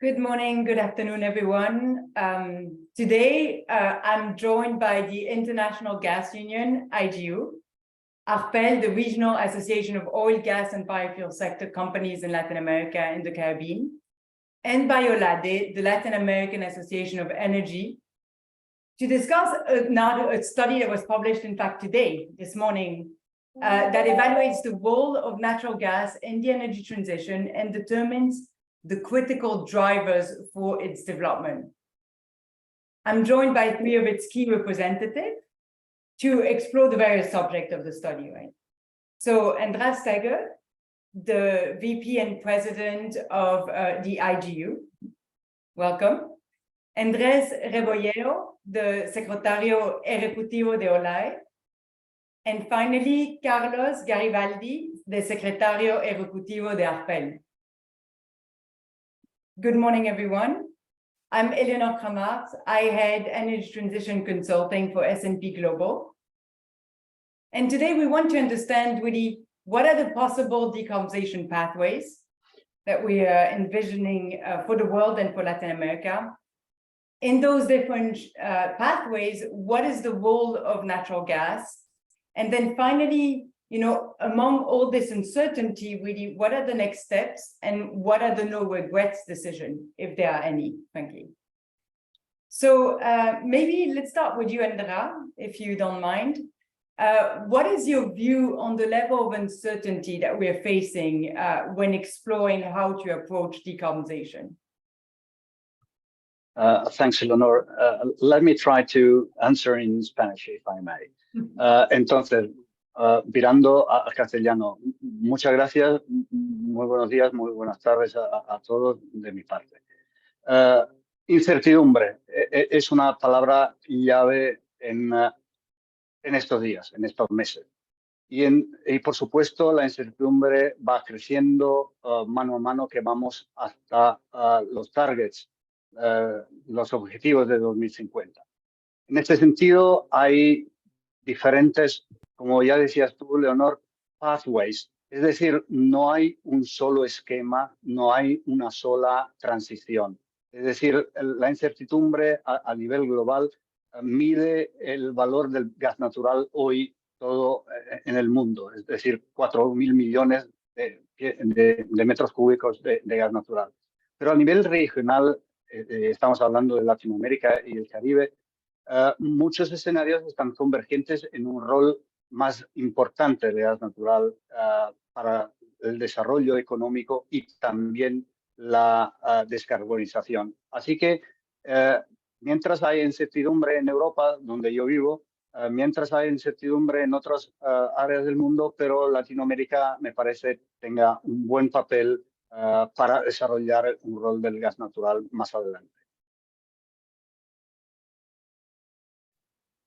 Good morning, good afternoon, everyone. Today, I'm joined by the International Gas Union, IGU, ARPEL, the Regional Association of Oil, Gas, and Biofuel Sector Companies in Latin America and the Caribbean, and by OLADE, the Latin American Association of Energy, to discuss a study that was published, in fact, this morning, that evaluates the role of natural gas in the energy transition and determines the critical drivers for its development. I'm joined by three of its key representatives to explore the various subjects of the study, right? So András Steger, the VP and President of the IGU, welcome. Andrés Rebollero, the Secretario Ejecutivo de OLAE. And finally, Carlos Garibaldi, the Secretario Ejecutivo de ARPEL. Good morning, everyone. I'm Eleanor Kramart. I head Energy Transition Consulting for S&P Global. And today we want to understand really what are the possible decarbonization pathways that we are envisioning for the world and for Latin America. In those different pathways, what is the role of natural gas? And then finally, among all this uncertainty, really, what are the next steps and what are the no regrets decisions, if there are any, frankly? So maybe let's start with you, András, if you don't mind. What is your view on the level of uncertainty that we are facing when exploring how to approach decarbonization? Thanks, Eleanor. Let me try to answer in Spanish, if I may. Entonces, virando al castellano, muchas gracias, muy buenos días, muy buenas tardes a todos de mi parte. Incertidumbre es una palabra llave en estos días, en estos meses. Y por supuesto, la incertidumbre va creciendo mano a mano que vamos hasta los targets, los objetivos de 2050. En este sentido, hay diferentes, como ya decías tú, Leonor, pathways. Es decir, no hay un solo esquema, no hay una sola transición. Es decir, la incertidumbre a nivel global mide el valor del gas natural hoy todo en el mundo. Es decir, 4.000 millones de metros cúbicos de gas natural. Pero a nivel regional, estamos hablando de Latinoamérica y el Caribe, muchos escenarios están convergentes en un rol más importante de gas natural para el desarrollo económico y también la descarbonización. Así que mientras hay incertidumbre en Europa, donde yo vivo, mientras hay incertidumbre en otras áreas del mundo, pero Latinoamérica me parece tenga un buen papel para desarrollar un rol del gas natural más adelante.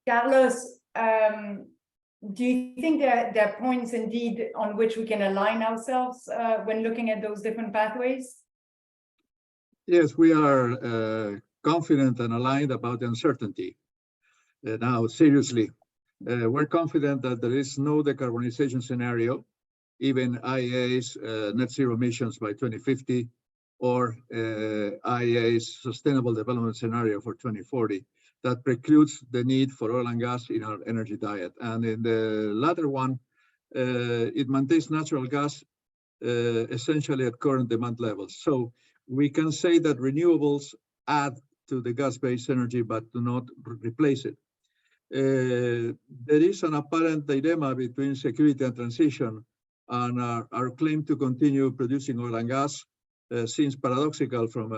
Carlos, do you think there are points indeed on which we can align ourselves when looking at those different pathways? Yes, we are confident and aligned about the uncertainty. Now, seriously, we're confident that there is no decarbonization scenario, even IEA's net zero emissions by 2050 or IEA's sustainable development scenario for 2040. That precludes the need for oil and gas in our energy diet. And in the latter one, it maintains natural gas essentially at current demand levels. So we can say that renewables add to the gas-based energy, but do not replace it. There is an apparent dilemma between security and transition, and our claim to continue producing oil and gas seems paradoxical from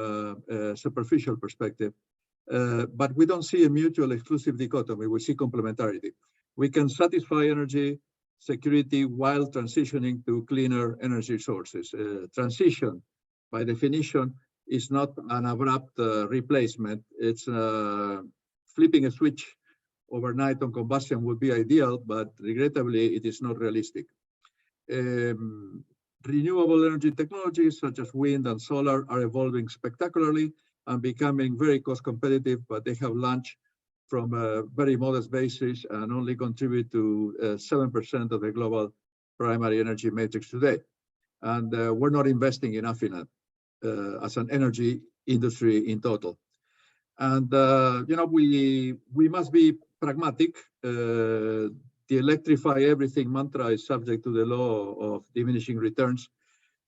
a superficial perspective. But we don't see a mutual exclusive dichotomy. We see complementarity. We can satisfy energy security while transitioning to cleaner energy sources. Transition, by definition, is not an abrupt replacement. It's flipping a switch overnight on combustion would be ideal, but regrettably, it is not realistic. Renewable energy technologies such as wind and solar are evolving spectacularly and becoming very cost competitive, but they have launched from a very modest basis and only contribute to 7% of the global primary energy matrix today. And we're not investing enough in it as an energy industry in total. And, you know, we must be pragmatic. The electrify everything mantra is subject to the law of diminishing returns.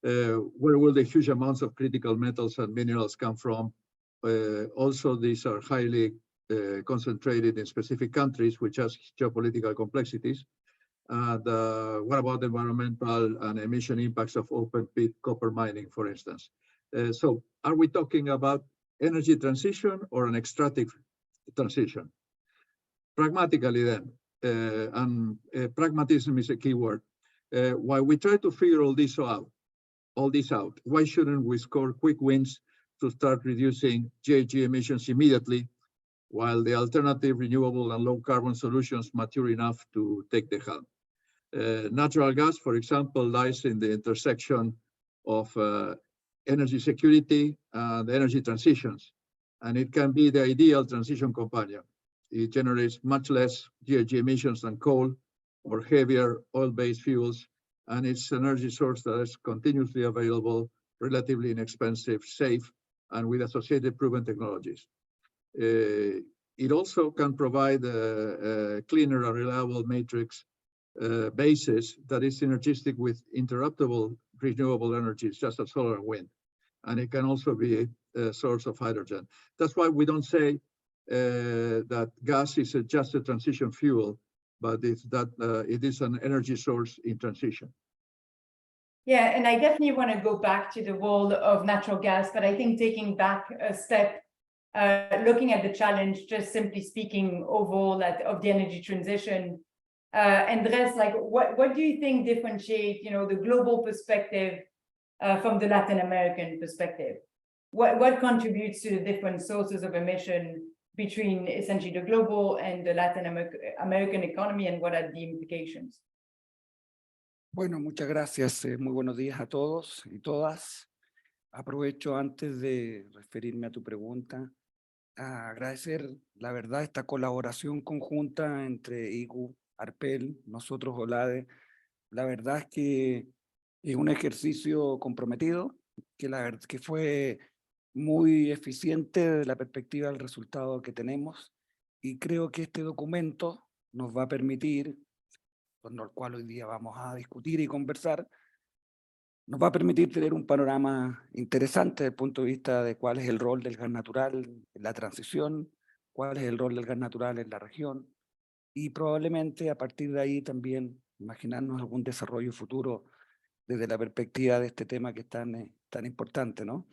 Where will the huge amounts of critical metals and minerals come from? Also, these are highly concentrated in specific countries, which has geopolitical complexities. And what about environmental and emission impacts of open pit copper mining, for instance? So are we talking about energy transition or an extractive transition? Pragmatically then, and pragmatism is a key word. While we try to figure all this out, why shouldn't we score quick wins to start reducing GHG emissions immediately, while the alternative renewable and low carbon solutions mature enough to take the helm? Natural gas, for example, lies in the intersection of energy security and energy transitions, and it can be the ideal transition companion. It generates much less GHG emissions than coal or heavier oil-based fuels, and it's an energy source that is continuously available, relatively inexpensive, safe, and with associated proven technologies. It also can provide a cleaner and reliable matrix basis that is synergistic with interruptible renewable energies, just as solar and wind. And it can also be a source of hydrogen. That's why we don't say that gas is just a transition fuel, but it's that it is an energy source in transition. Yeah, and I definitely want to go back to the role of natural gas, but I think taking back a step, looking at the challenge, just simply speaking overall of the energy transition, Andres, like what do you think differentiate, the global perspective from the Latin American perspective? What contributes to the different sources of emission between essentially the global and the Latin American economy, and what are the implications? Bueno, muchas gracias. Muy buenos días a todos y todas. Aprovecho antes de referirme a tu pregunta a agradecer, la verdad, esta colaboración conjunta entre IGU, Arpel, nosotros, OLADE. La verdad es que es un ejercicio comprometido, que la verdad que fue muy eficiente desde la perspectiva del resultado que tenemos, y creo que este documento nos va a permitir, con el cual hoy día vamos a discutir y conversar, nos va a permitir tener un panorama interesante desde el punto de vista de cuál es el rol del gas natural en la transición, cuál es el rol del gas natural en la región, y probablemente a partir de ahí también imaginarnos algún desarrollo futuro desde la perspectiva de este tema que es tan importante, ¿no?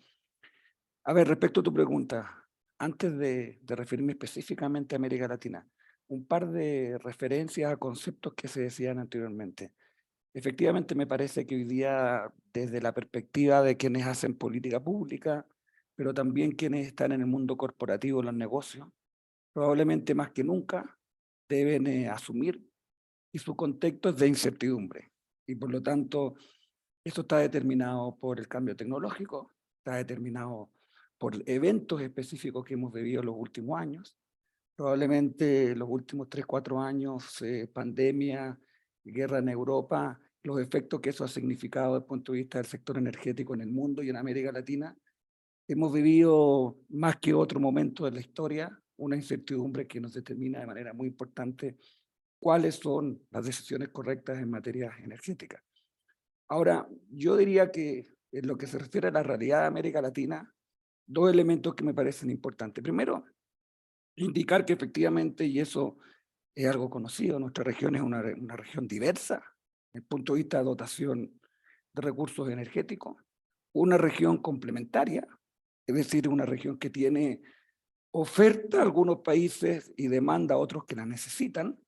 A ver, respecto a tu pregunta, antes de referirme específicamente a América Latina, un par de referencias a conceptos que se decían anteriormente. Efectivamente, me parece que hoy día, desde la perspectiva de quienes hacen política pública, pero también quienes están en el mundo corporativo, los negocios, probablemente más que nunca deben asumir, y su contexto es de incertidumbre. Y por lo tanto, esto está determinado por el cambio tecnológico, está determinado por eventos específicos que hemos vivido en los últimos años. Probablemente los últimos 3, 4 años, pandemia, guerra en Europa, los efectos que eso ha significado desde el punto de vista del sector energético en el mundo y en América Latina. Hemos vivido, más que otro momento de la historia, una incertidumbre que nos determina de manera muy importante cuáles son las decisiones correctas en materia energética. Ahora, yo diría que en lo que se refiere a la realidad de América Latina, 2 elementos que me parecen importantes. Primero, indicar que efectivamente, y eso es algo conocido, nuestra región es una región diversa, desde el punto de vista de dotación de recursos energéticos, una región complementaria, es decir, una región que tiene oferta a algunos países y demanda a otros que la necesitan,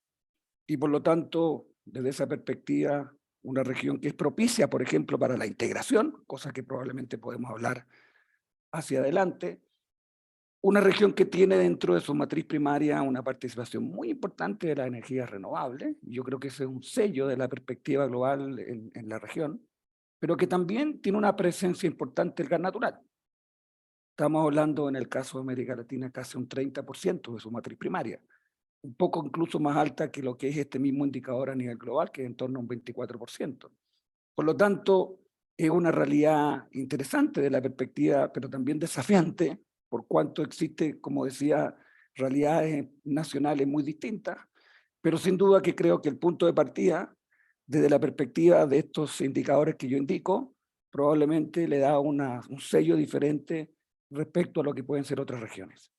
y por lo tanto, desde esa perspectiva, una región que es propicia, por ejemplo, para la integración, cosa que probablemente podemos hablar hacia adelante. Una región que tiene dentro de su matriz primaria una participación muy importante de las energías renovables. Yo creo que ese es un sello de la perspectiva global en la región, pero que también tiene una presencia importante del gas natural. Estamos hablando, en el caso de América Latina, casi un 30% de su matriz primaria, un poco incluso más alta que lo que es este mismo indicador a nivel global, que es en torno a un 24%. Por lo tanto, es una realidad interesante de la perspectiva, pero también desafiante, por cuanto existe, como decía, realidades nacionales muy distintas, pero sin duda que creo que el punto de partida, desde la perspectiva de estos indicadores que yo indico, probablemente le da un sello diferente respecto a lo que pueden ser otras regiones.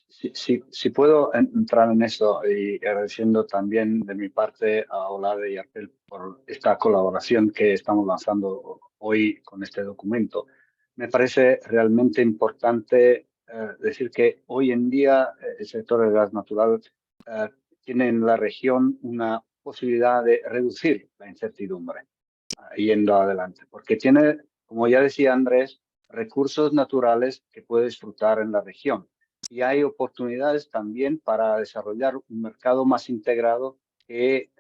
Si puedo entrar en eso y agradeciendo también de mi parte a Olave y a Arpel por esta colaboración que estamos lanzando hoy con este documento. Me parece realmente importante decir que hoy en día el sector del gas natural tiene en la región una posibilidad de reducir la incertidumbre yendo adelante, porque tiene, como ya decía Andrés, recursos naturales que puede disfrutar en la región. Y hay oportunidades también para desarrollar un mercado más integrado que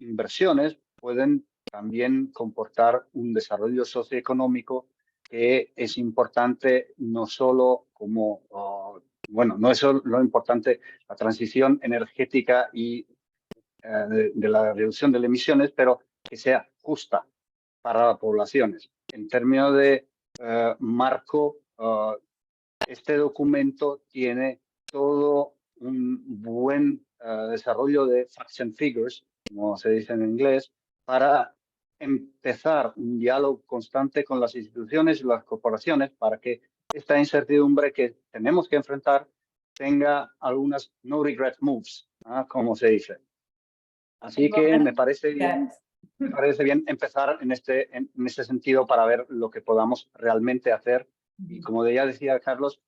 inversiones pueden también comportar un desarrollo socioeconómico que es importante no solo como, bueno, no es solo lo importante la transición energética y de la reducción de las emisiones, pero que sea justa para las poblaciones. En términos de marco, este documento tiene todo un buen desarrollo de facts and figures, como se dice en inglés, para empezar un diálogo constante con las instituciones y las corporaciones para que esta incertidumbre que tenemos que enfrentar tenga algunas no regret moves, como se dice. Así que me parece bien empezar en ese sentido para ver lo que podamos realmente hacer. Y como ya decía Carlos,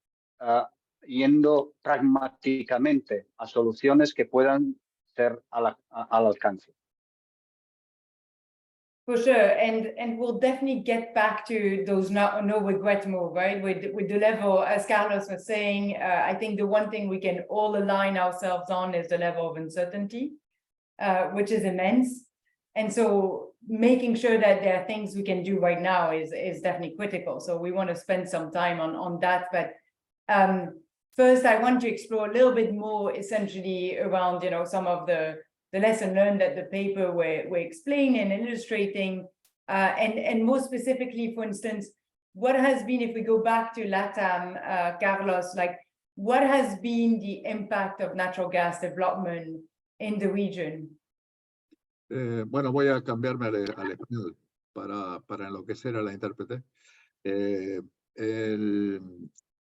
yendo pragmáticamente a soluciones que puedan ser al alcance. For sure, and we'll definitely get back to those no regret move, right? With the level, as Carlos was saying, I think the one thing we can all align ourselves on is the level of uncertainty, which is immense. And so making sure that there are things we can do right now is definitely critical. So we want to spend some time on that. But first, I want to explore a little bit more essentially around, some of the lesson learned that the paper we're explaining and illustrating, and more specifically, for instance, what has been, if we go back to LATAM, Carlos, like what has been the impact of natural gas development in the region? Bueno, voy a cambiarme al español para enloquecer a la intérprete.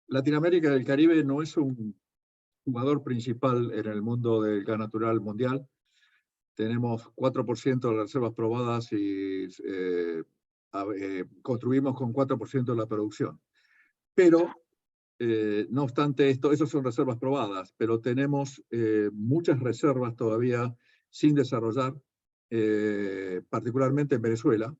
Latinoamérica y el Caribe no es un jugador principal en el mundo del gas natural mundial. Tenemos 4% de las reservas probadas y construimos con 4% de la producción. Pero, no obstante esto, esas son reservas probadas, pero tenemos muchas reservas todavía sin desarrollar, particularmente en Venezuela,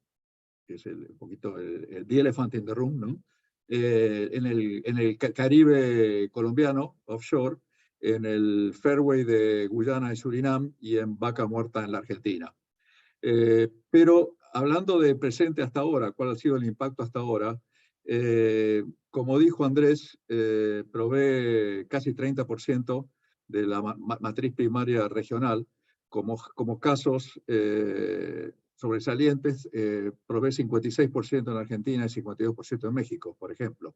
que es un poquito the elephant in the room, ¿no? En el Caribe colombiano, offshore, en el fairway de Guyana y Surinam y en Vaca Muerta en la Argentina. Pero hablando de presente hasta ahora, ¿cuál ha sido el impacto hasta ahora? Como dijo Andrés, provee casi 30% de la matriz primaria regional. Como casos sobresalientes, provee 56% en Argentina y 52% en México, por ejemplo.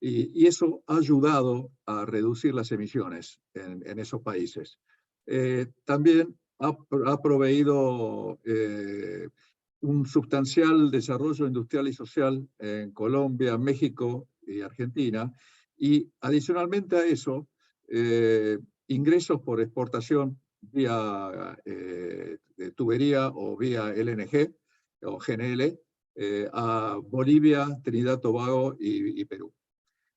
Y eso ha ayudado a reducir las emisiones en esos países. También ha proveído un sustancial desarrollo industrial y social en Colombia, México y Argentina. Y adicionalmente a eso, ingresos por exportación vía tubería o vía LNG o GNL a Bolivia, Trinidad, Tobago y Perú.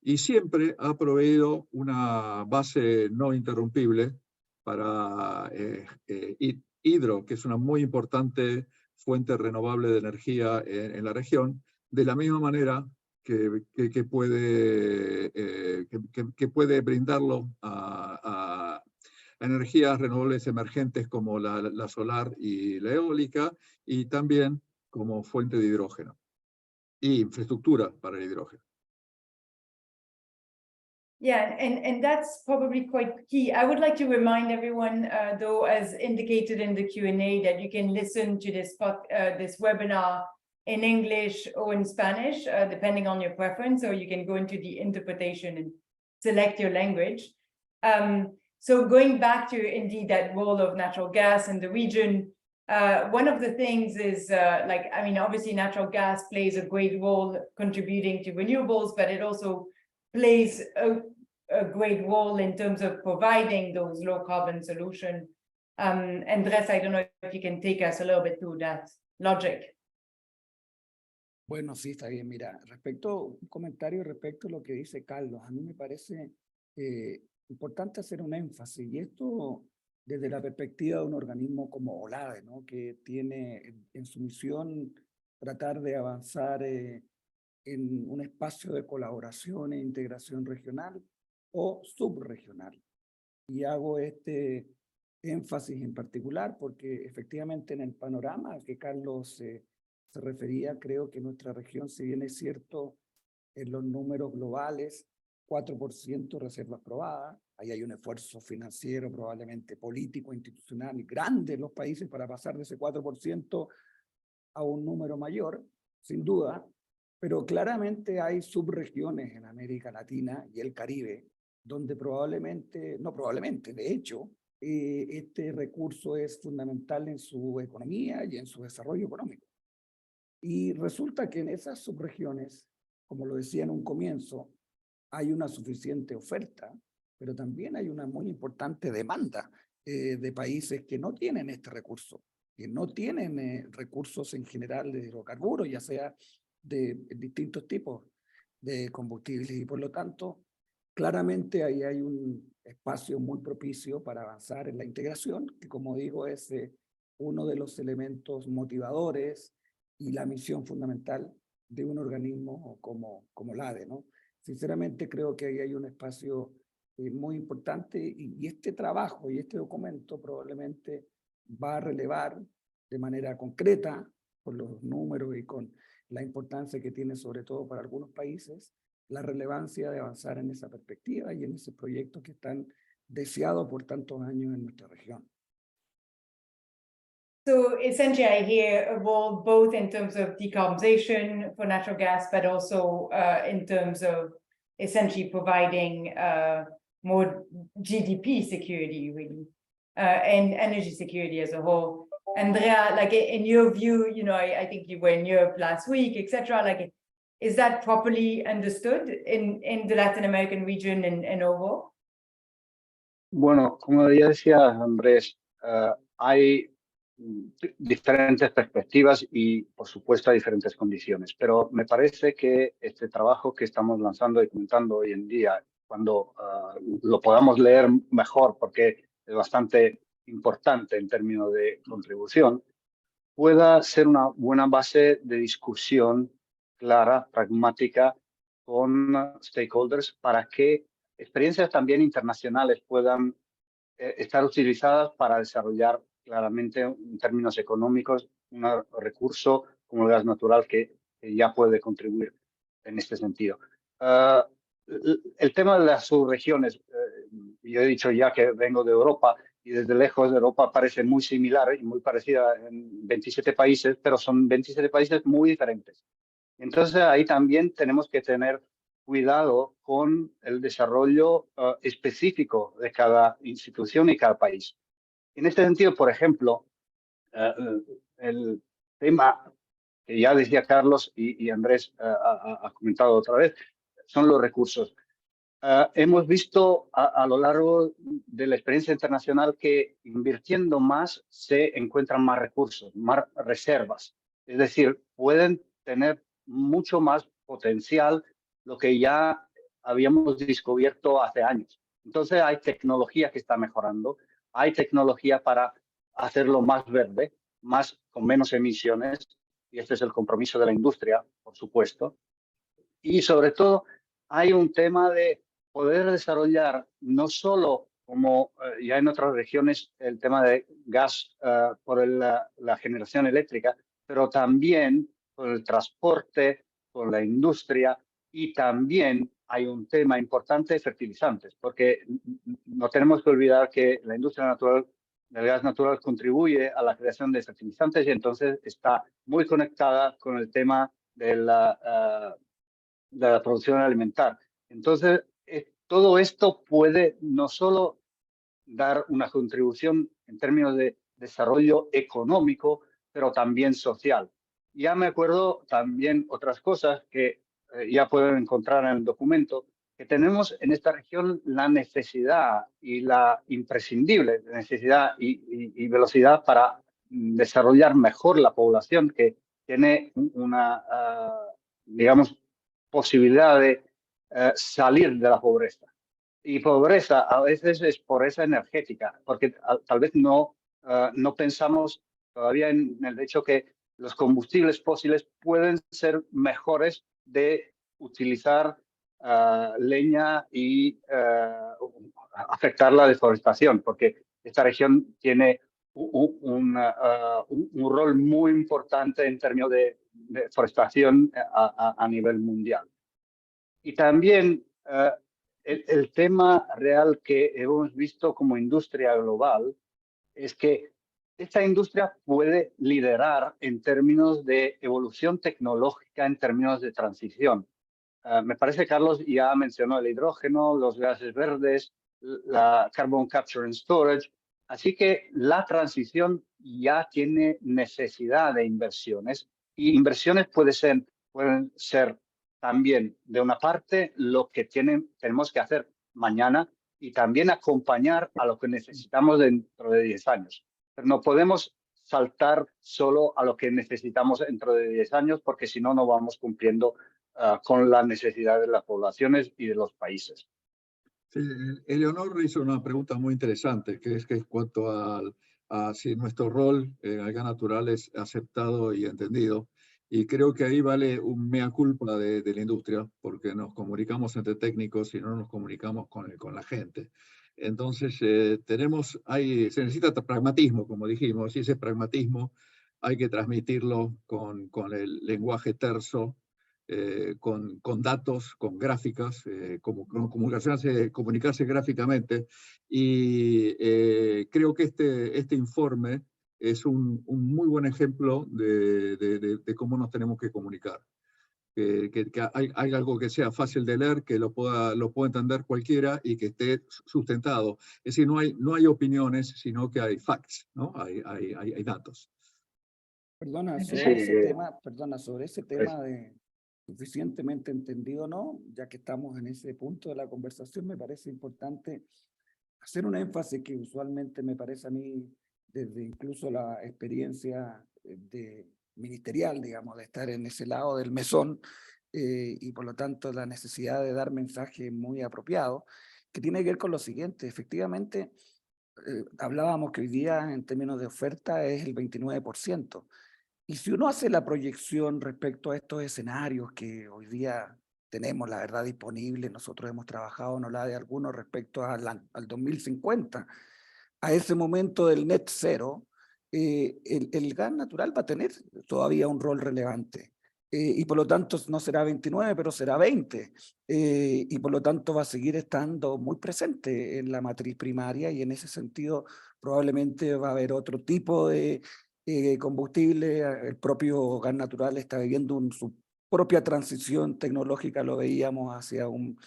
Y siempre ha proveído una base no interrumpible para hidro, que es una muy importante fuente renovable de energía en la región, de la misma manera que puede brindarlo a energías renovables emergentes como la solar y la eólica, y también como fuente de hidrógeno y infraestructura para el hidrógeno. Yeah, and that's probably quite key. I would like to remind everyone, though, as indicated in the Q&A, that you can listen to this webinar in English or in Spanish, depending on your preference, or you can go into the interpretation and select your language. So going back to indeed that role of natural gas in the region, one of the things is obviously natural gas plays a great role contributing to renewables, but it also plays a great role in terms of providing those low carbon solutions. Andrés, I don't know if you can take us a little bit through that logic. Bueno, sí, está bien. Mira, un comentario respecto a lo que dice Carlos. A mí me parece importante hacer un énfasis, y esto desde la perspectiva de un organismo como OLADE, ¿no? Que tiene en su misión tratar de avanzar en un espacio de colaboración e integración regional o subregional. Y hago este énfasis en particular porque efectivamente en el panorama al que Carlos se refería, creo que nuestra región, si bien es cierto en los números globales, 4% reservas probadas, ahí hay un esfuerzo financiero, probablemente político, institucional, grande en los países para pasar de ese 4% a un número mayor, sin duda, pero claramente hay subregiones en América Latina y el Caribe, donde de hecho, este recurso es fundamental en su economía y en su desarrollo económico. Y resulta que en esas subregiones, como lo decía en un comienzo, hay una suficiente oferta, pero también hay una muy importante demanda de países que no tienen este recurso, que no tienen recursos en general de hidrocarburos, ya sea de distintos tipos de combustibles, y por lo tanto, claramente ahí hay un espacio muy propicio para avanzar en la integración, que como digo es uno de los elementos motivadores y la misión fundamental de un organismo como LADE, ¿no? Sinceramente creo que ahí hay un espacio muy importante y este trabajo y este documento probablemente va a relevar de manera concreta, por los números y con la importancia que tiene sobre todo para algunos países, la relevancia de avanzar en esa perspectiva y en ese proyecto que están deseados por tantos años en nuestra región. So essentially, I hear a role both in terms of decarbonization for natural gas, but also in terms of essentially providing more GDP security, really, and energy security as a whole. Andrea, like in your view, I think you were in Europe last week, etc. Like, is that properly understood in the Latin American region and overall? Bueno, como ya decía Andrés, hay diferentes perspectivas y, por supuesto, hay diferentes condiciones. Pero me parece que este trabajo que estamos lanzando y comentando hoy en día, cuando lo podamos leer mejor, porque es bastante importante en términos de contribución, pueda ser una buena base de discusión clara, pragmática, con stakeholders para que experiencias también internacionales puedan estar utilizadas para desarrollar claramente en términos económicos un recurso como el gas natural que ya puede contribuir en este sentido. El tema de las subregiones, yo he dicho ya que vengo de Europa y desde lejos de Europa parece muy similar y muy parecida en 27 países, pero son 27 países muy diferentes. Entonces ahí también tenemos que tener cuidado con el desarrollo específico de cada institución y cada país. En este sentido, por ejemplo, el tema que ya decía Carlos y Andrés ha comentado otra vez, son los recursos. Hemos visto a lo largo de la experiencia internacional que invirtiendo más se encuentran más recursos, más reservas. Es decir, pueden tener mucho más potencial lo que ya habíamos descubierto hace años. Entonces hay tecnología que está mejorando, hay tecnología para hacerlo más verde, con menos emisiones, y este es el compromiso de la industria, por supuesto. Y sobre todo hay un tema de poder desarrollar no solo como ya en otras regiones el tema de gas por la generación eléctrica, pero también por el transporte, por la industria, y también hay un tema importante de fertilizantes, porque no tenemos que olvidar que la industria natural del gas natural contribuye a la creación de fertilizantes y entonces está muy conectada con el tema de la producción alimentar. Entonces, todo esto puede no solo dar una contribución en términos de desarrollo económico, pero también social. Ya me acuerdo también otras cosas que ya pueden encontrar en el documento, que tenemos en esta región la necesidad y la imprescindible necesidad y velocidad para desarrollar mejor la población que tiene una, digamos, posibilidad de salir de la pobreza. Y pobreza a veces es pobreza energética, porque tal vez no pensamos todavía en el hecho que los combustibles fósiles pueden ser mejores de utilizar leña y afectar la deforestación, porque esta región tiene un rol muy importante en términos de deforestación a nivel mundial. Y también el tema real que hemos visto como industria global es que esta industria puede liderar en términos de evolución tecnológica, en términos de transición. Me parece, Carlos, ya mencionó el hidrógeno, los gases verdes, la carbon capture and storage. Así que la transición ya tiene necesidad de inversiones y inversiones pueden ser también, de una parte, lo que tenemos que hacer mañana y también acompañar a lo que necesitamos dentro de 10 años. Pero no podemos saltar solo a lo que necesitamos dentro de 10 años porque si no, no vamos cumpliendo con las necesidades de las poblaciones y de los países. Sí, Eleonor hizo una pregunta muy interesante, que es en cuanto a si nuestro rol en el gas natural es aceptado y entendido. Y creo que ahí vale un mea culpa de la industria, porque nos comunicamos entre técnicos y no nos comunicamos con la gente. Entonces, se necesita pragmatismo, como dijimos, y ese pragmatismo hay que transmitirlo con el lenguaje terso, con datos, con gráficas, comunicarse gráficamente. Y creo que este informe es un muy buen ejemplo de cómo nos tenemos que comunicar. Que hay algo que sea fácil de leer, que lo pueda entender cualquiera y que esté sustentado. Es decir, no hay opiniones, sino que hay facts, ¿no? Hay datos. Perdona, Sí, sobre ese tema de suficientemente entendido o no, ya que estamos en ese punto de la conversación, me parece importante hacer un énfasis que usualmente me parece a mí, desde incluso la experiencia ministerial, digamos, de estar en ese lado del mesón, y por lo tanto la necesidad de dar mensajes muy apropiados, que tiene que ver con lo siguiente. Efectivamente, hablábamos que hoy día en términos de oferta es el 29%. Y si uno hace la proyección respecto a estos escenarios que hoy día tenemos, la verdad, disponible, nosotros hemos trabajado en la de algunos respecto al 2050, a ese momento del net zero, el gas natural va a tener todavía un rol relevante. Y por lo tanto no será 29, pero será 20. Y por lo tanto va a seguir estando muy presente en la matriz primaria y en ese sentido probablemente va a haber otro tipo de combustible. El propio gas natural está viviendo su propia transición tecnológica, lo veíamos hacia un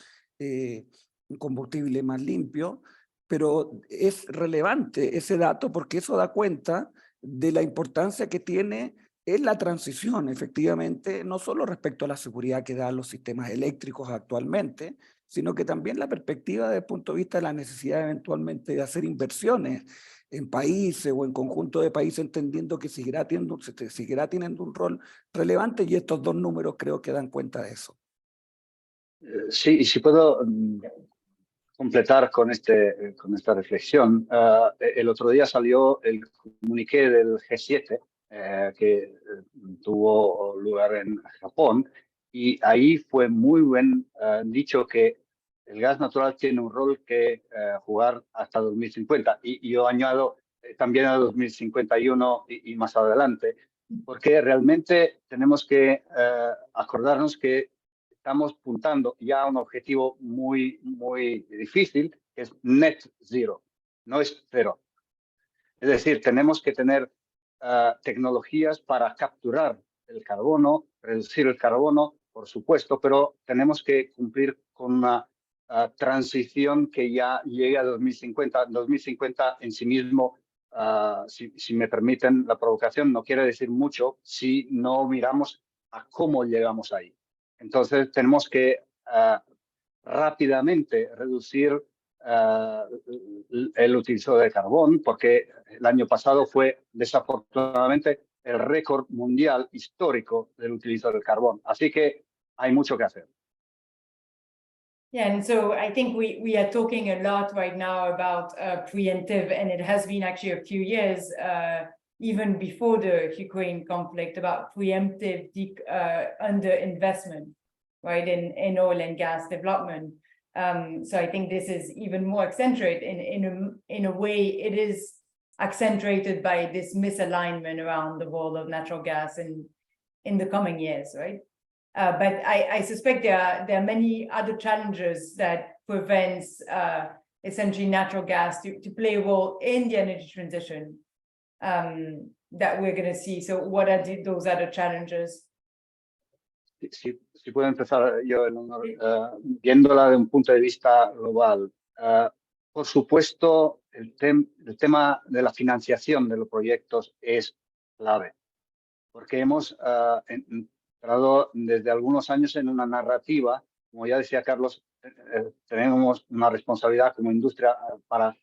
combustible más limpio, pero es relevante ese dato porque eso da cuenta de la importancia que tiene en la transición, efectivamente, no solo respecto a la seguridad que dan los sistemas eléctricos actualmente, sino que también la perspectiva desde el punto de vista de la necesidad eventualmente de hacer inversiones en países o en conjunto de países, entendiendo que seguirá teniendo un rol relevante, y estos dos números creo que dan cuenta de eso. Sí, y si puedo completar con esta reflexión. El otro día salió el comuniqué del G7 que tuvo lugar en Japón y ahí fue muy bien dicho que el gas natural tiene un rol que jugar hasta 2050 y yo añado también a 2051 y más adelante, porque realmente tenemos que acordarnos que estamos apuntando ya a un objetivo muy, muy difícil, que es net zero, no es cero. Es decir, tenemos que tener tecnologías para capturar el carbono, reducir el carbono, por supuesto, pero tenemos que cumplir con una transición que ya llegue a 2050. 2050 en sí mismo, si me permiten la provocación, no quiere decir mucho si no miramos a cómo llegamos ahí. Entonces, tenemos que rápidamente reducir el utilizo de carbón, porque el año pasado fue desafortunadamente el récord mundial histórico del utilizo del carbón. Así que hay mucho que hacer. Yeah, and so I think we are talking a lot right now about preemptive, and it has been actually a few years, even before the Ukraine conflict, about preemptive underinvestment, right, in oil and gas development. So I think this is even more accentuated in a way. It is accentuated by this misalignment around the role of natural gas in the coming years, right? But I suspect there are many other challenges that prevents essentially natural gas to play a role in the energy transition that we're going to see. So what are those other challenges? Si puedo empezar yo, Eleonor, viéndola de un punto de vista global. Por supuesto, el tema de la financiación de los proyectos es clave, porque hemos entrado desde algunos años en una narrativa, como ya decía Carlos, tenemos una responsabilidad como industria para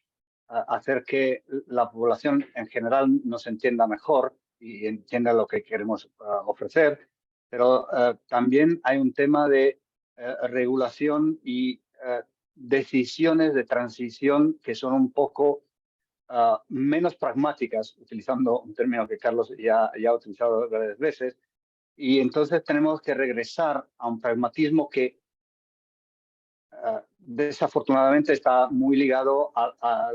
hacer que la población en general nos entienda mejor y entienda lo que queremos ofrecer, pero también hay un tema de regulación y decisiones de transición que son un poco menos pragmáticas, utilizando un término que Carlos ya ha utilizado varias veces, y entonces tenemos que regresar a un pragmatismo que desafortunadamente está muy ligado a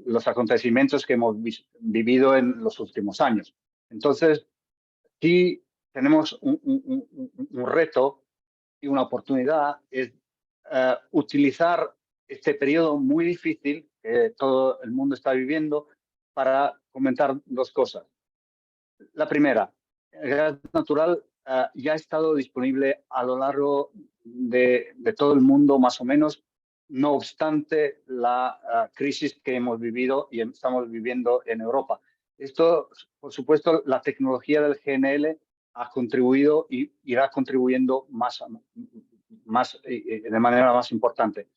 los acontecimientos que hemos vivido en los últimos años. Entonces, sí tenemos un reto y una oportunidad, es utilizar este periodo muy difícil que todo el mundo está viviendo para comentar dos cosas. La primera, el gas natural ya ha estado disponible a lo largo de todo el mundo, más o menos, no obstante la crisis que hemos vivido y estamos viviendo en Europa. Esto, por supuesto, la tecnología del GNL ha contribuido y irá contribuyendo de manera más importante.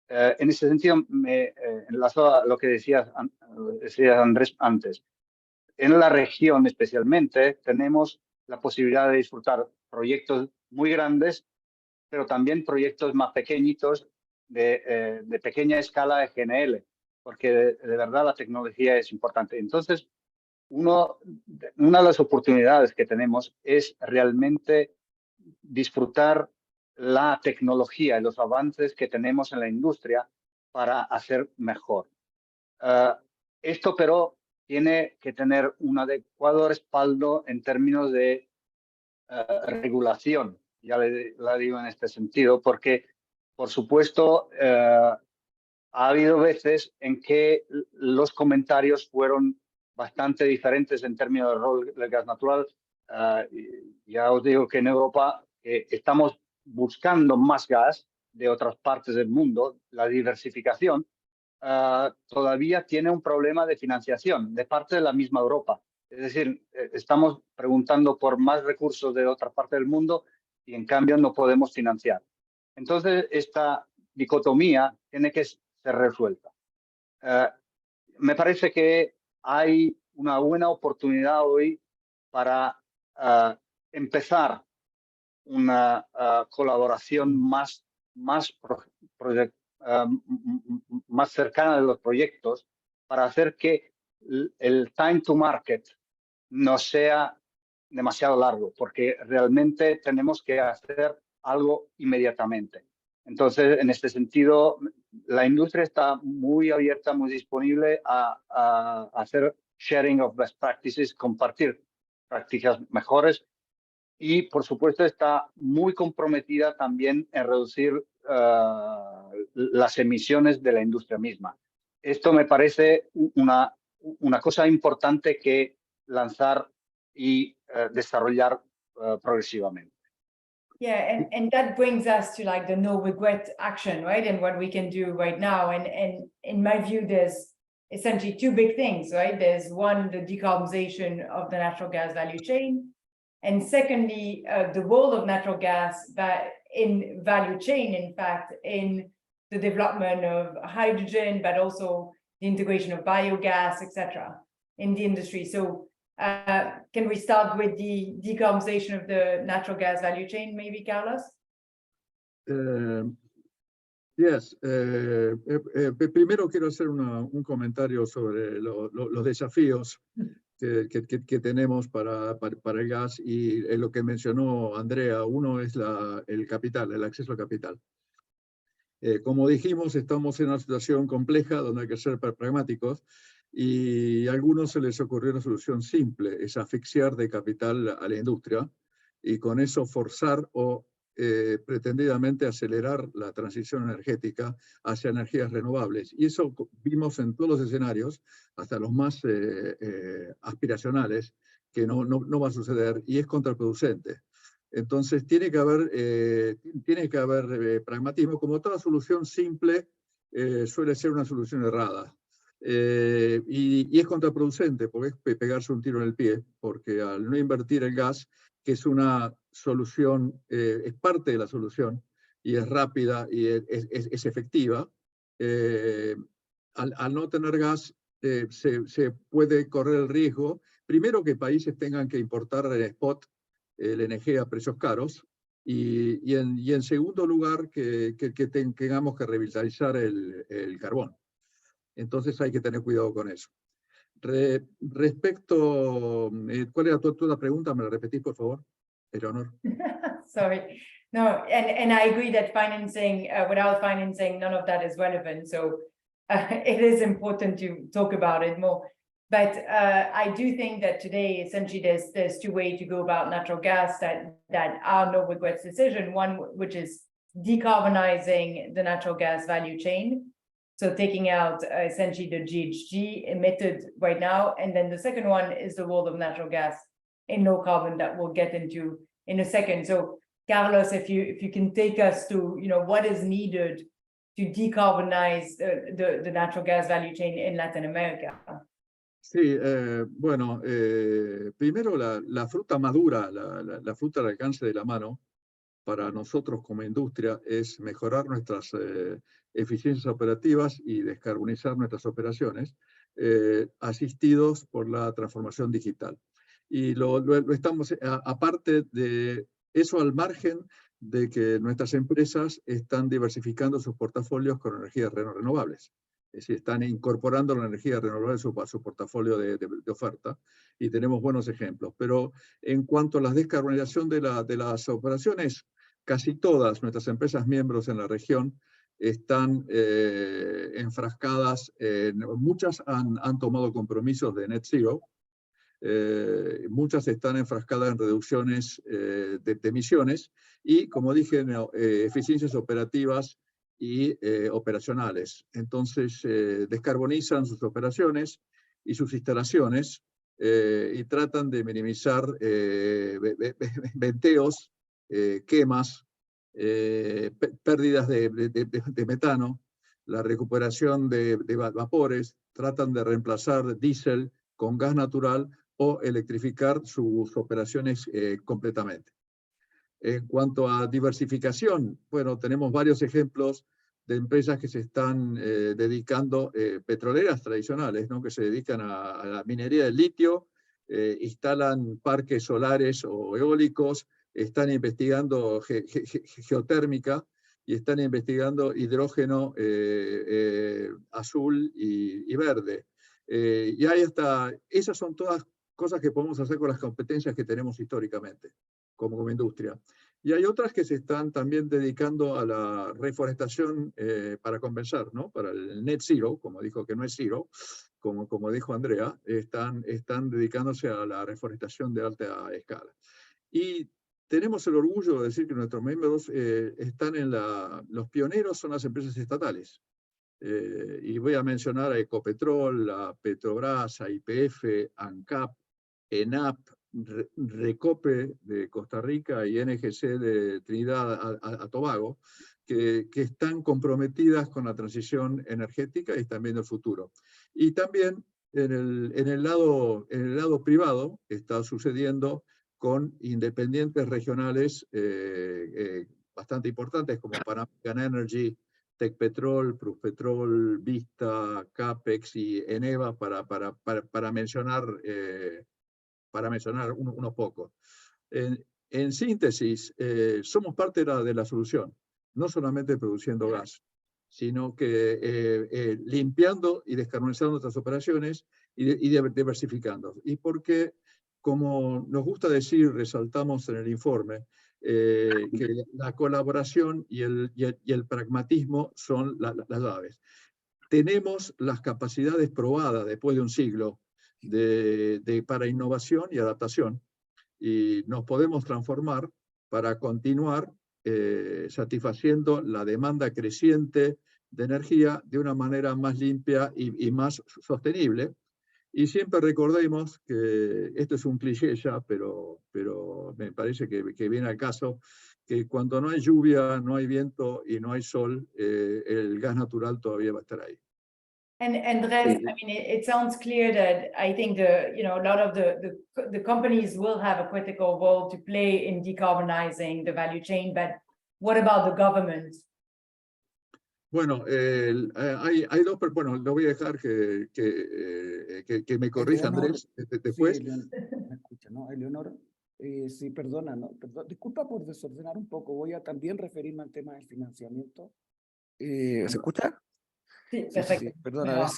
En ese sentido, me enlazo a lo que decía Andrés antes. En la región especialmente tenemos la posibilidad de disfrutar proyectos muy grandes, pero también proyectos más pequeñitos de pequeña escala de GNL, porque de verdad la tecnología es importante. Entonces, una de las oportunidades que tenemos es realmente disfrutar la tecnología y los avances que tenemos en la industria para hacer mejor. Esto, pero, tiene que tener un adecuado respaldo en términos de regulación. Ya la digo en este sentido, porque, por supuesto, ha habido veces en que los comentarios fueron bastante diferentes en términos del rol del gas natural. Ya os digo que en Europa estamos buscando más gas de otras partes del mundo, la diversificación. Todavía tiene un problema de financiación de parte de la misma Europa. Es decir, estamos preguntando por más recursos de otra parte del mundo y en cambio no podemos financiar. Entonces, esta dicotomía tiene que ser resuelta. Me parece que hay una buena oportunidad hoy para empezar una colaboración más cercana de los proyectos para hacer que el time to market no sea demasiado largo, porque realmente tenemos que hacer algo inmediatamente. Entonces, en este sentido, la industria está muy abierta, muy disponible a hacer sharing of best practices, compartir prácticas mejores y, por supuesto, está muy comprometida también en reducir las emisiones de la industria misma. Esto me parece una una cosa importante que lanzar y desarrollar progresivamente. Yeah, and that brings us to like the no regret action, right? And what we can do right now. And in my view, there's essentially two big things, right? There's one, the decarbonization of the natural gas value chain. And secondly, the role of natural gas in value chain, in fact, in the development of hydrogen, but also the integration of biogas, etc., in the industry. So can we start with the decarbonization of the natural gas value chain, maybe, Carlos? Yes. Primero quiero hacer un comentario sobre los desafíos que tenemos para el gas y lo que mencionó Andrea. Uno es el capital, el acceso al capital. Como dijimos, estamos en una situación compleja donde hay que ser pragmáticos y a algunos se les ocurrió una solución simple, es asfixiar de capital a la industria y con eso forzar o pretendidamente acelerar la transición energética hacia energías renovables. Y eso vimos en todos los escenarios, hasta los más aspiracionales, que no va a suceder y es contraproducente. Entonces tiene que haber pragmatismo. Como toda solución simple suele ser una solución errada. Y es contraproducente porque es pegarse un tiro en el pie, porque al no invertir el gas, que es una solución, es parte de la solución, y es rápida y es efectiva, al no tener gas se puede correr el riesgo, primero que países tengan que importar en spot la energía a precios caros, y en segundo lugar que tengamos que revitalizar el carbón. Entonces hay que tener cuidado con eso. Respecto, ¿cuál era tu pregunta? ¿Me la repetís, por favor, Eleonor? Sorry. No, and I agree that financing, without financing, none of that is relevant. So it is important to talk about it more. But I do think that today, essentially, there's two ways to go about natural gas that are no regrets decision. One, which is decarbonizing the natural gas value chain. So taking out essentially the GHG emitted right now. And then the second one is the role of natural gas in low carbon that we'll get into in a second. So Carlos, if you can take us to, what is needed to decarbonize the natural gas value chain in Latin America. Sí, bueno, primero la fruta madura, la fruta al alcance de la mano, para nosotros como industria es mejorar nuestras eficiencias operativas y descarbonizar nuestras operaciones, asistidos por la transformación digital. Y lo estamos, aparte de eso, al margen de que nuestras empresas están diversificando sus portafolios con energías renovables. Es decir, están incorporando la energía renovable a su portafolio de oferta, y tenemos buenos ejemplos. Pero en cuanto a la descarbonización de las operaciones, casi todas nuestras empresas miembros en la región están enfrascadas, muchas han tomado compromisos de net zero, muchas están enfrascadas en reducciones de emisiones y, como dije, eficiencias operativas y operacionales. Entonces, descarbonizan sus operaciones y sus instalaciones y tratan de minimizar venteos, quemas, pérdidas de metano, la recuperación de vapores, tratan de reemplazar diésel con gas natural o electrificar sus operaciones completamente. En cuanto a diversificación, bueno, tenemos varios ejemplos de empresas que se están dedicando, petroleras tradicionales, ¿no?, que se dedican a la minería del litio, instalan parques solares o eólicos, están investigando geotérmica y están investigando hidrógeno azul y verde. Y ahí está, esas son todas cosas que podemos hacer con las competencias que tenemos históricamente como industria. Y hay otras que se están también dedicando a la reforestación para compensar, ¿no?, para el net zero, como dijo que no es zero, como dijo Andrea, están dedicándose a la reforestación de alta escala. Y tenemos el orgullo de decir que nuestros miembros están los pioneros son las empresas estatales. Y voy a mencionar a Ecopetrol, a Petrobras, a YPF, ANCAP, ENAP, Recope de Costa Rica y NGC de Trinidad a Tobago, que están comprometidas con la transición energética y también el futuro. Y también en el lado privado está sucediendo con independientes regionales bastante importantes como Pan American Energy, Tecpetrol, Pluspetrol, Vista, Capex y Eneva para mencionar unos pocos. En síntesis, somos parte de la solución, no solamente produciendo gas, sino que limpiando y descarbonizando nuestras operaciones y diversificando. Y porque, como nos gusta decir, resaltamos en el informe, que la colaboración y el pragmatismo son las llaves. Tenemos las capacidades probadas después de un siglo para innovación y adaptación, y nos podemos transformar para continuar satisfaciendo la demanda creciente de energía de una manera más limpia y más sostenible. Y siempre recordemos que esto es un cliché ya, pero me parece que viene al caso, que cuando no hay lluvia, no hay viento y no hay sol, el gas natural todavía va a estar ahí. And Andres, I mean, it sounds clear that I think a lot of the companies will have a critical role to play in decarbonizing the value chain, but what about the government? Bueno, hay dos, bueno, lo voy a dejar que me corrija Andrés después. Sí, me escucha, ¿no? Eleonor, sí, perdona, ¿no? Disculpa por desordenar un poco, voy a también referirme al tema del financiamiento. ¿Se escucha? Sí, Sí, perfecto. sí, perdona,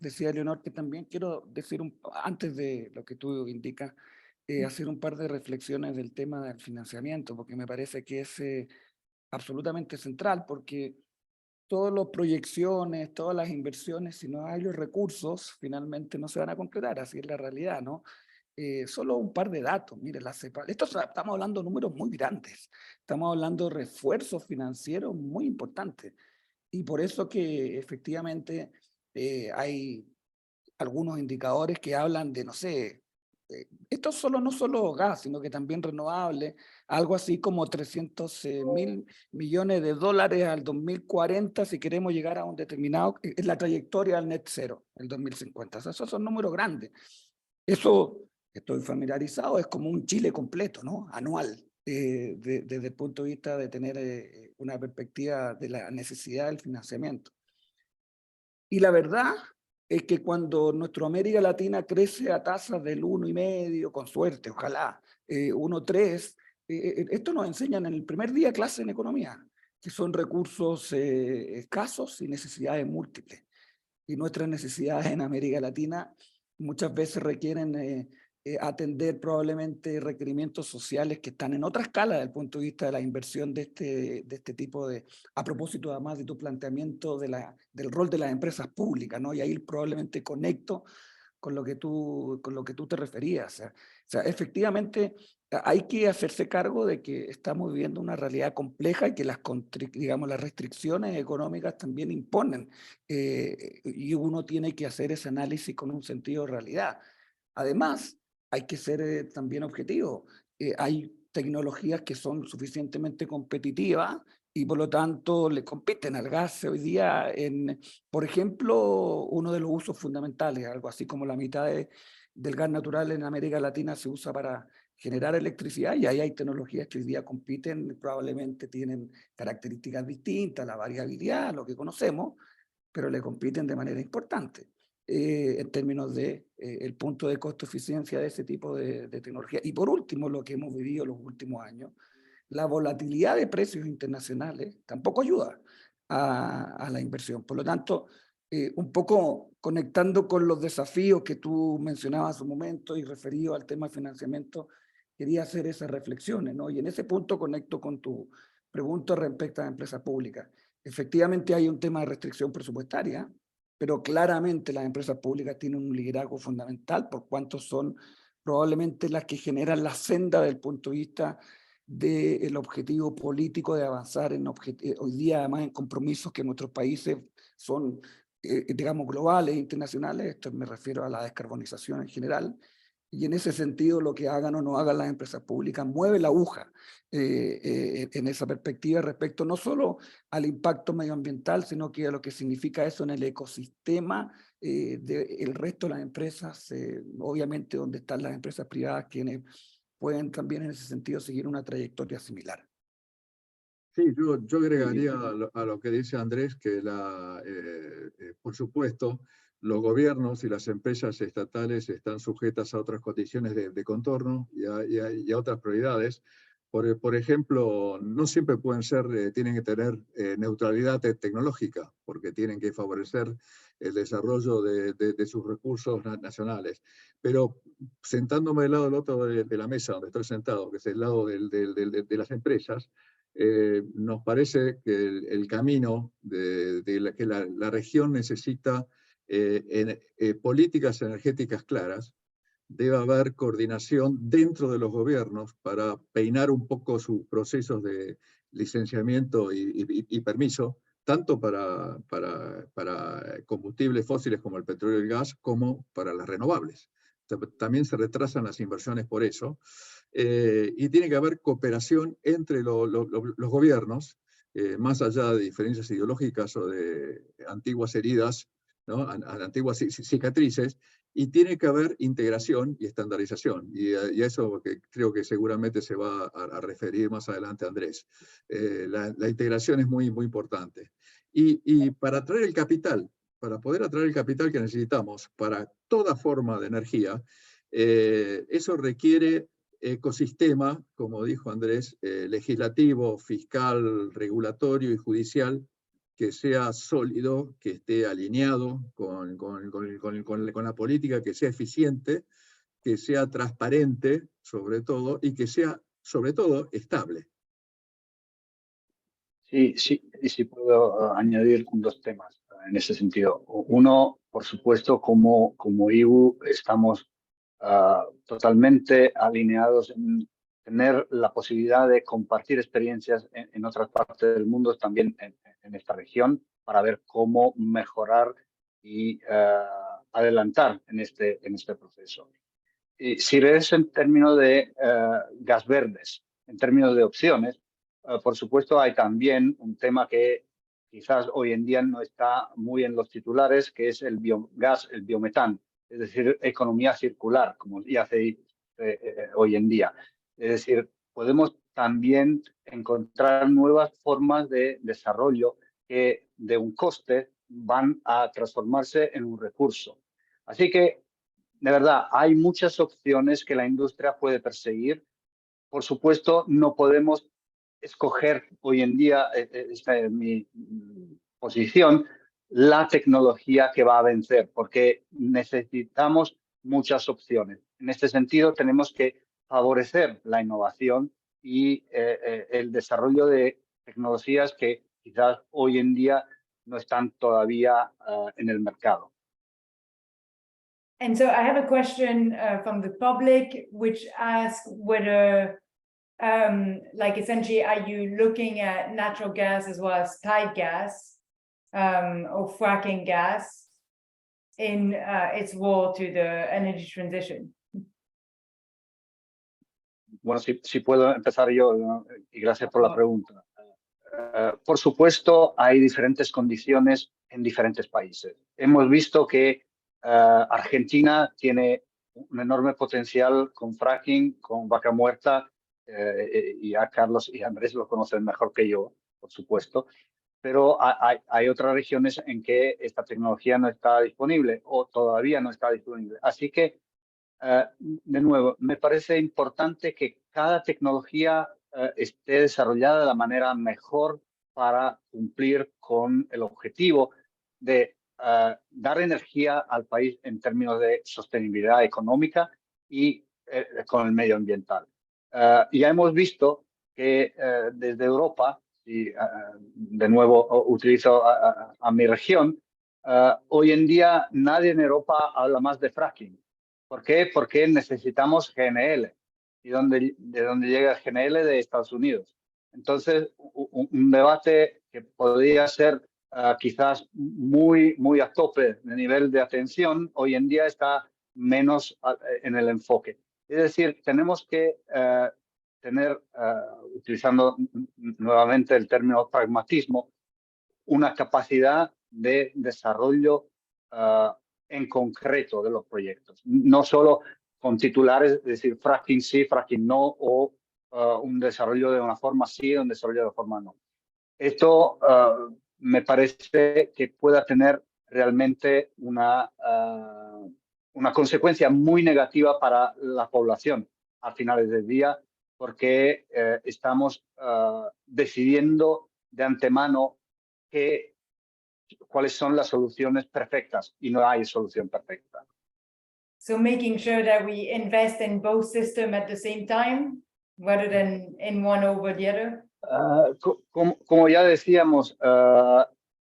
decía Eleonor que también quiero decir, antes de lo que tú indicas, hacer un par de reflexiones del tema del financiamiento, porque me parece que es absolutamente central, porque todas las proyecciones, todas las inversiones, si no hay los recursos, finalmente no se van a concretar, así es la realidad, ¿no? Solo un par de datos, mire, estamos hablando de números muy grandes, estamos hablando de refuerzos financieros muy importantes, y por eso que efectivamente hay algunos indicadores que hablan de, no sé, esto no solo gas, sino que también renovable, algo así como 300.000 millones de dólares al 2040 si queremos llegar a un determinado, es la trayectoria al net cero, el 2050. O sea, esos son números grandes. Eso, estoy familiarizado, es como un Chile completo, ¿no? Anual, desde el punto de vista de tener una perspectiva de la necesidad del financiamiento. Y la verdad es que cuando nuestra América Latina crece a tasas del 1,5, con suerte, ojalá, 1,3, esto nos enseñan en el primer día de clase en economía, que son recursos escasos y necesidades múltiples. Y nuestras necesidades en América Latina muchas veces requieren atender probablemente requerimientos sociales que están en otra escala desde el punto de vista de la inversión de este tipo de, a propósito además de tu planteamiento del rol de las empresas públicas, ¿no? Y ahí probablemente conecto con lo que tú te referías. O sea, efectivamente hay que hacerse cargo de que estamos viviendo una realidad compleja y que las restricciones económicas también imponen, y uno tiene que hacer ese análisis con un sentido de realidad. Además, hay que ser también objetivo. Hay tecnologías que son suficientemente competitivas y por lo tanto le compiten al gas hoy día en, por ejemplo, uno de los usos fundamentales, algo así como la mitad del gas natural en América Latina se usa para generar electricidad, y ahí hay tecnologías que hoy día compiten, probablemente tienen características distintas, la variabilidad, lo que conocemos, pero le compiten de manera importante en términos de el punto de costo-eficiencia de ese tipo de tecnología. Y por último, lo que hemos vivido los últimos años, la volatilidad de precios internacionales tampoco ayuda a la inversión. Por lo tanto, un poco conectando con los desafíos que tú mencionabas hace un momento y referido al tema de financiamiento, quería hacer esas reflexiones, ¿no? Y en ese punto conecto con tu pregunta respecto a las empresas públicas. Efectivamente hay un tema de restricción presupuestaria, pero claramente las empresas públicas tienen un liderazgo fundamental por cuanto son probablemente las que generan la senda del punto de vista del objetivo político de avanzar en hoy día además en compromisos que nuestros países son, digamos, globales, internacionales. Esto me refiero a la descarbonización en general. Y en ese sentido, lo que hagan o no hagan las empresas públicas mueve la aguja en esa perspectiva respecto no solo al impacto medioambiental, sino que a lo que significa eso en el ecosistema del resto de las empresas, obviamente donde están las empresas privadas, quienes pueden también en ese sentido seguir una trayectoria similar. Sí, yo agregaría a lo que dice Andrés que por supuesto los gobiernos y las empresas estatales están sujetas a otras condiciones de contorno y a otras prioridades. Por ejemplo, no siempre tienen que tener neutralidad tecnológica, porque tienen que favorecer el desarrollo de sus recursos nacionales. Pero sentándome del lado del otro de la mesa donde estoy sentado, que es el lado de las empresas, nos parece que el camino que la región necesita políticas energéticas claras. Debe haber coordinación dentro de los gobiernos para peinar un poco sus procesos de licenciamiento y permiso, tanto para combustibles fósiles como el petróleo y el gas, como para las renovables. También se retrasan las inversiones por eso. Y tiene que haber cooperación entre los gobiernos, más allá de diferencias ideológicas o de antiguas heridas, ¿no? Antiguas cicatrices, y tiene que haber integración y estandarización, y a eso que creo que seguramente se va a referir más adelante Andrés. La integración es muy, muy importante. Y para atraer el capital, para poder atraer el capital que necesitamos para toda forma de energía, eso requiere ecosistema, como dijo Andrés, legislativo, fiscal, regulatorio y judicial, que sea sólido, que esté alineado con la política, que sea eficiente, que sea transparente, sobre todo, y que sea, sobre todo, estable. Sí, sí, y si puedo añadir dos temas en ese sentido. Uno, por supuesto, como IBU estamos totalmente alineados en tener la posibilidad de compartir experiencias en otras partes del mundo, también en esta región, para ver cómo mejorar y adelantar en este proceso. Y si ves en términos de gas verdes, en términos de opciones, por supuesto hay también un tema que quizás hoy en día no está muy en los titulares, que es el biogás, el biometán, es decir, economía circular, como ya se dice hoy en día. Es decir, podemos también encontrar nuevas formas de desarrollo que de un coste van a transformarse en un recurso. Así que de verdad, hay muchas opciones que la industria puede perseguir. Por supuesto, no podemos escoger hoy en día, esta es mi posición, la tecnología que va a vencer, porque necesitamos muchas opciones. En este sentido, tenemos que favorecer la innovación y el desarrollo de tecnologías que quizás hoy en día no están todavía en el mercado. And so I have a question from the public, which asks whether, like essentially, are you looking at natural gas as well as tight gas or fracking gas in its role to the energy transition? Bueno, si puedo empezar yo, ¿no? Y gracias por la pregunta. Por supuesto, hay diferentes condiciones en diferentes países. Hemos visto que Argentina tiene un enorme potencial con fracking, con Vaca Muerta, y a Carlos y Andrés lo conocen mejor que yo, por supuesto, pero hay otras regiones en que esta tecnología no está disponible o todavía no está disponible. Así que, de nuevo, me parece importante que cada tecnología esté desarrollada de la manera mejor para cumplir con el objetivo de dar energía al país en términos de sostenibilidad económica y con el medio ambiental. Ya hemos visto que desde Europa, y de nuevo utilizo a mi región, hoy en día nadie en Europa habla más de fracking. ¿Por qué? Porque necesitamos GNL. y de dónde llega el GNL de Estados Unidos. Entonces, un debate que podría ser quizás muy a tope de nivel de atención, hoy en día está menos en el enfoque. Es decir, tenemos que tener, utilizando nuevamente el término pragmatismo, una capacidad de desarrollo en concreto de los proyectos. No solo con titulares, es decir, fracking sí, fracking no, o un desarrollo de una forma sí, un desarrollo de forma no. Esto me parece que pueda tener realmente una consecuencia muy negativa para la población a finales del día, porque estamos decidiendo de antemano cuáles son las soluciones perfectas y no hay solución perfecta. So making sure that we invest in both systems at the same time, rather than in one over the other. Como ya decíamos,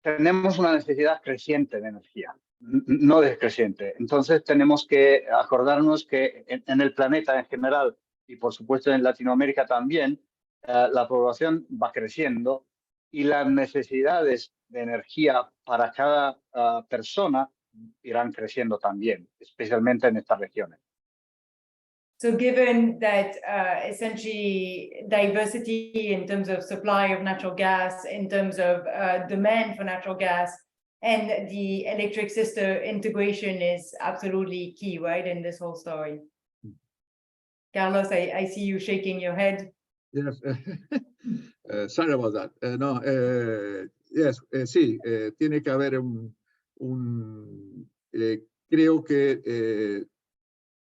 tenemos una necesidad creciente de energía, no decreciente. Entonces tenemos que acordarnos que en el planeta en general y por supuesto en Latinoamérica también, la población va creciendo y las necesidades de energía para cada persona irán creciendo también, especialmente en estas regiones. So given that essentially diversity in terms of supply of natural gas, in terms of demand for natural gas, and the electric system integration is absolutely key, right, in this whole story. Carlos, I see you shaking your head. Yes, sorry about that. No, yes, sí, tiene que haber creo que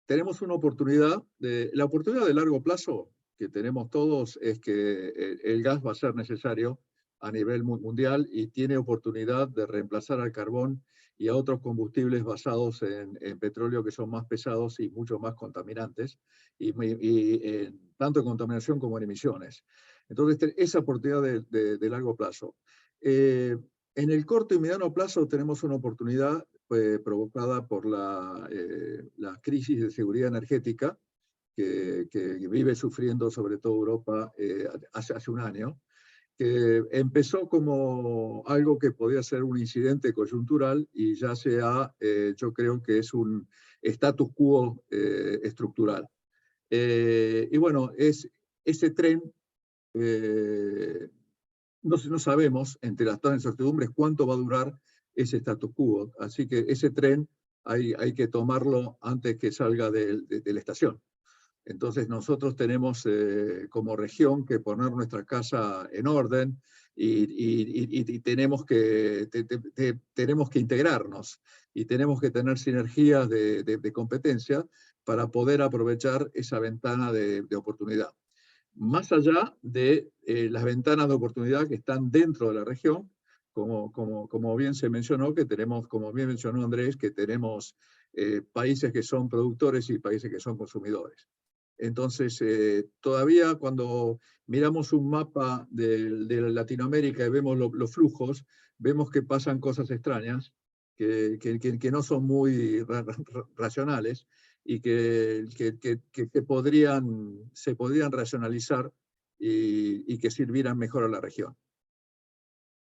tenemos una oportunidad, la oportunidad de largo plazo que tenemos todos es que el gas va a ser necesario a nivel mundial y tiene oportunidad de reemplazar al carbón y a otros combustibles basados en petróleo que son más pesados y mucho más contaminantes, tanto en contaminación como en emisiones. Entonces, esa oportunidad de largo plazo. En el corto y mediano plazo tenemos una oportunidad provocada por la crisis de seguridad energética que vive sufriendo sobre todo Europa hace un año, que empezó como algo que podía ser un incidente coyuntural y ya yo creo que es un status quo estructural. Y bueno, ese tren, no sabemos, entre las todas incertidumbres, cuánto va a durar ese status quo. Así que ese tren hay que tomarlo antes que salga de la estación. Entonces nosotros tenemos como región que poner nuestra casa en orden y tenemos que integrarnos y tenemos que tener sinergias de competencia para poder aprovechar esa ventana de oportunidad. Más allá de las ventanas de oportunidad que están dentro de la región, como bien se mencionó, como bien mencionó Andrés, que tenemos países que son productores y países que son consumidores. Entonces, todavía cuando miramos un mapa de Latinoamérica y vemos los flujos, vemos que pasan cosas extrañas, que no son muy racionales y que se podrían racionalizar y que sirvieran mejor a la región.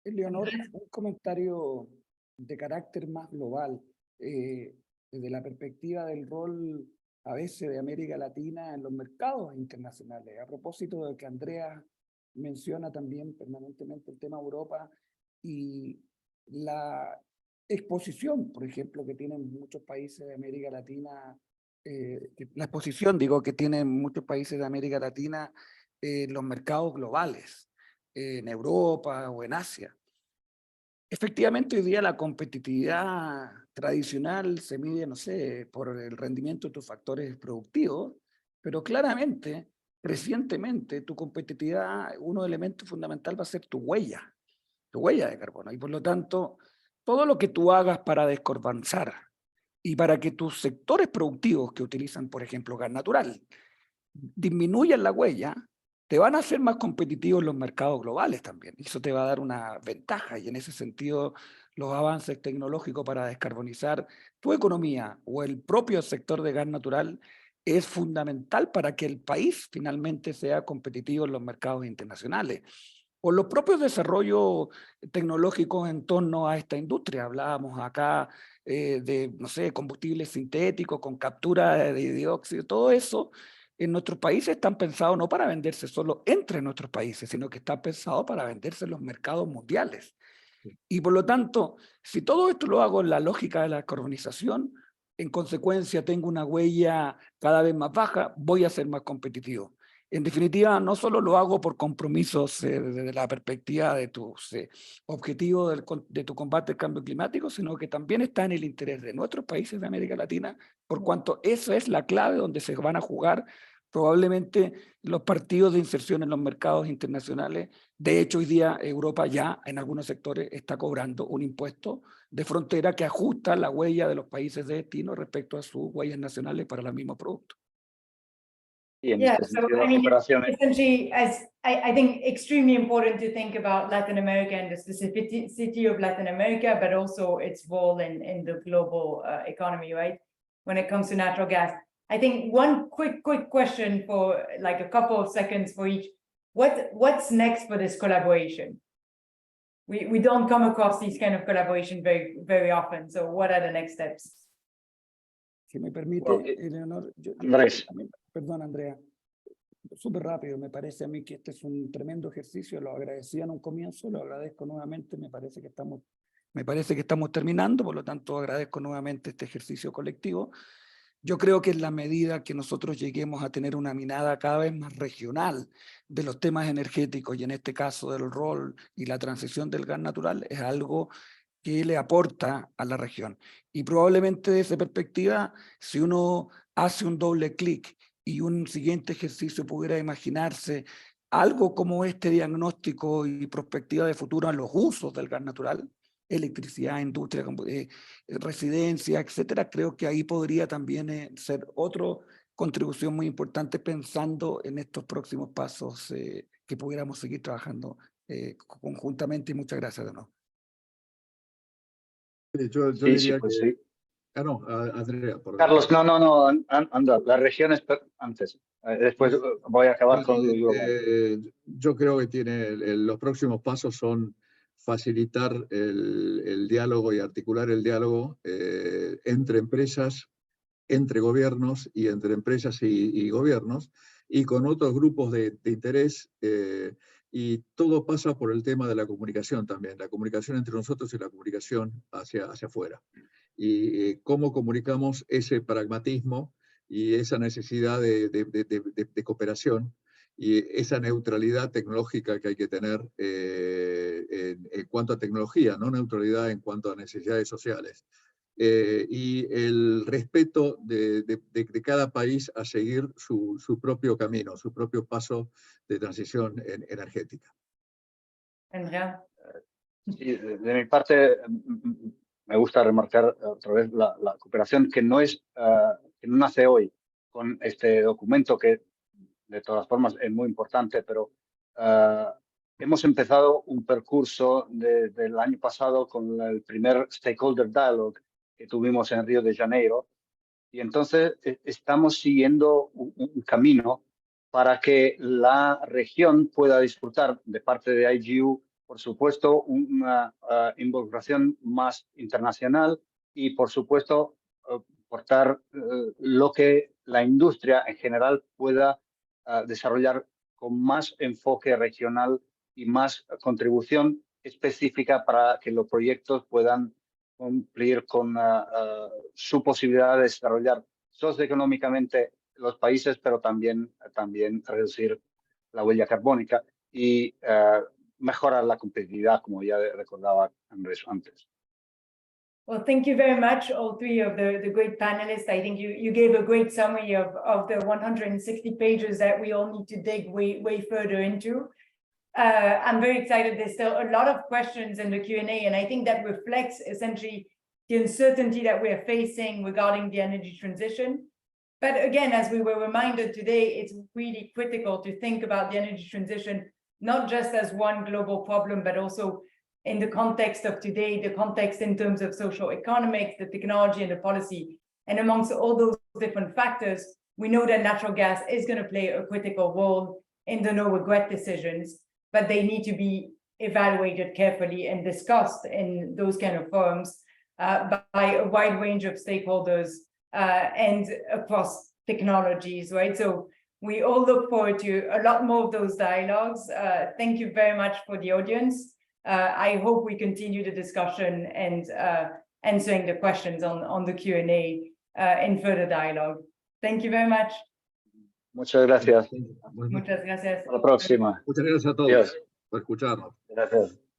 Leonor, un comentario de carácter más global, desde la perspectiva del rol a veces de América Latina en los mercados internacionales. A propósito de que Andrea menciona también permanentemente el tema Europa y la exposición, por ejemplo, que tienen muchos países de América Latina, la exposición, digo, que tienen muchos países de América Latina en los mercados globales, en Europa o en Asia. Efectivamente, hoy día la competitividad tradicional se mide, no sé, por el rendimiento de tus factores productivos, pero claramente, recientemente, tu competitividad, uno elemento fundamental va a ser tu huella de carbono. Y por lo tanto, todo lo que tú hagas para descarbonizar y para que tus sectores productivos que utilizan, por ejemplo, gas natural, disminuyan la huella, te van a hacer más competitivos en los mercados globales también. Y eso te va a dar una ventaja y en ese sentido los avances tecnológicos para descarbonizar tu economía o el propio sector de gas natural es fundamental para que el país finalmente sea competitivo en los mercados internacionales. O los propios desarrollos tecnológicos en torno a esta industria. Hablábamos acá de, no sé, combustibles sintéticos con captura de dióxido, todo eso en nuestros países están pensados no para venderse solo entre nuestros países, sino que están pensados para venderse en los mercados mundiales. Y por lo tanto, si todo esto lo hago en la lógica de la carbonización, en consecuencia tengo una huella cada vez más baja, voy a ser más competitivo. En definitiva, no solo lo hago por compromisos desde la perspectiva de tus objetivos de tu combate al cambio climático, sino que también está en el interés de nuestros países de América Latina, por cuanto esa es la clave donde se van a jugar probablemente los partidos de inserción en los mercados internacionales. De hecho, hoy día Europa ya en algunos sectores está cobrando un impuesto de frontera que ajusta la huella de los países de destino respecto a sus huellas nacionales para los mismos productos. Y en Yeah, este so sentido, I la mean, cooperación essentially, as I think extremely important to think about Latin America and the specificity of Latin America, but also its role in the global economy, right? When it comes to natural gas. I think one quick question for like a couple of seconds for each. What's next for this collaboration? We don't come across these kind of collaboration very often. So what are the next steps? Si me permite, Well, Eleonor, Andrés. Perdón, Andrea, súper rápido, me parece a mí que este es un tremendo ejercicio, lo agradecía en un comienzo, lo agradezco nuevamente, me parece que estamos terminando, por lo tanto agradezco nuevamente este ejercicio colectivo. Yo creo que en la medida que nosotros lleguemos a tener una mirada cada vez más regional de los temas energéticos y en este caso del rol y la transición del gas natural, es algo que le aporta a la región. Y probablemente desde esa perspectiva, si uno hace un doble clic y un siguiente ejercicio pudiera imaginarse algo como este diagnóstico y perspectiva de futuro a los usos del gas natural, electricidad, industria, residencia, etcétera, creo que ahí podría también ser otra contribución muy importante pensando en estos próximos pasos que pudiéramos seguir trabajando conjuntamente. Y muchas gracias de nuevo. Yo Sí, diría pues que... sí. No, Andrea. Carlos, no, anda, las regiones antes. Después voy a acabar con lo global. Yo creo que los próximos pasos son facilitar el diálogo y articular el diálogo entre empresas, entre gobiernos y entre empresas y gobiernos, y con otros grupos de interés, y todo pasa por el tema de la comunicación también, la comunicación entre nosotros y la comunicación hacia afuera. Y cómo comunicamos ese pragmatismo y esa necesidad de cooperación y esa neutralidad tecnológica que hay que tener en cuanto a tecnología, no neutralidad en cuanto a necesidades sociales. Y el respeto de cada país a seguir su propio camino, su propio paso de transición energética. Andrea? Sí, de mi parte, me gusta remarcar otra vez la cooperación que no nace hoy con este documento que de todas formas es muy importante, pero hemos empezado un percurso desde el año pasado con el primer Stakeholder Dialogue que tuvimos en Río de Janeiro, y entonces estamos siguiendo un camino para que la región pueda disfrutar de parte de IGU, por supuesto, una involucración más internacional y, por supuesto, aportar lo que la industria en general pueda desarrollar con más enfoque regional y más contribución específica para que los proyectos puedan cumplir con su posibilidad de desarrollar socioeconómicamente los países, pero también reducir la huella carbónica y mejorar la competitividad, como ya recordaba Andrés antes. Well, thank you very much, all three of the great panelists. I think you gave a great summary of the 160 pages that we all need to dig way further into. I'm very excited. There's still a lot of questions in the Q&A, and I think that reflects essentially the uncertainty that we are facing regarding the energy transition. But again, as we were reminded today, it's really critical to think about the energy transition, not just as one global problem, but also in the context of today, the context in terms of social economics, the technology and the policy. And amongst all those different factors, we know that natural gas is going to play a critical role in the no regret decisions, but they need to be evaluated carefully and discussed in those kind of forums by a wide range of stakeholders and across technologies, right? So we all look forward to a lot more of those dialogues. Thank you very much for the audience. I hope we continue the discussion and answering the questions on the Q&A in further dialogue. Thank you very much. Muchas gracias. Bueno, Muchas gracias. Hasta la próxima. muchas gracias a todos Adiós. por escucharnos. Gracias.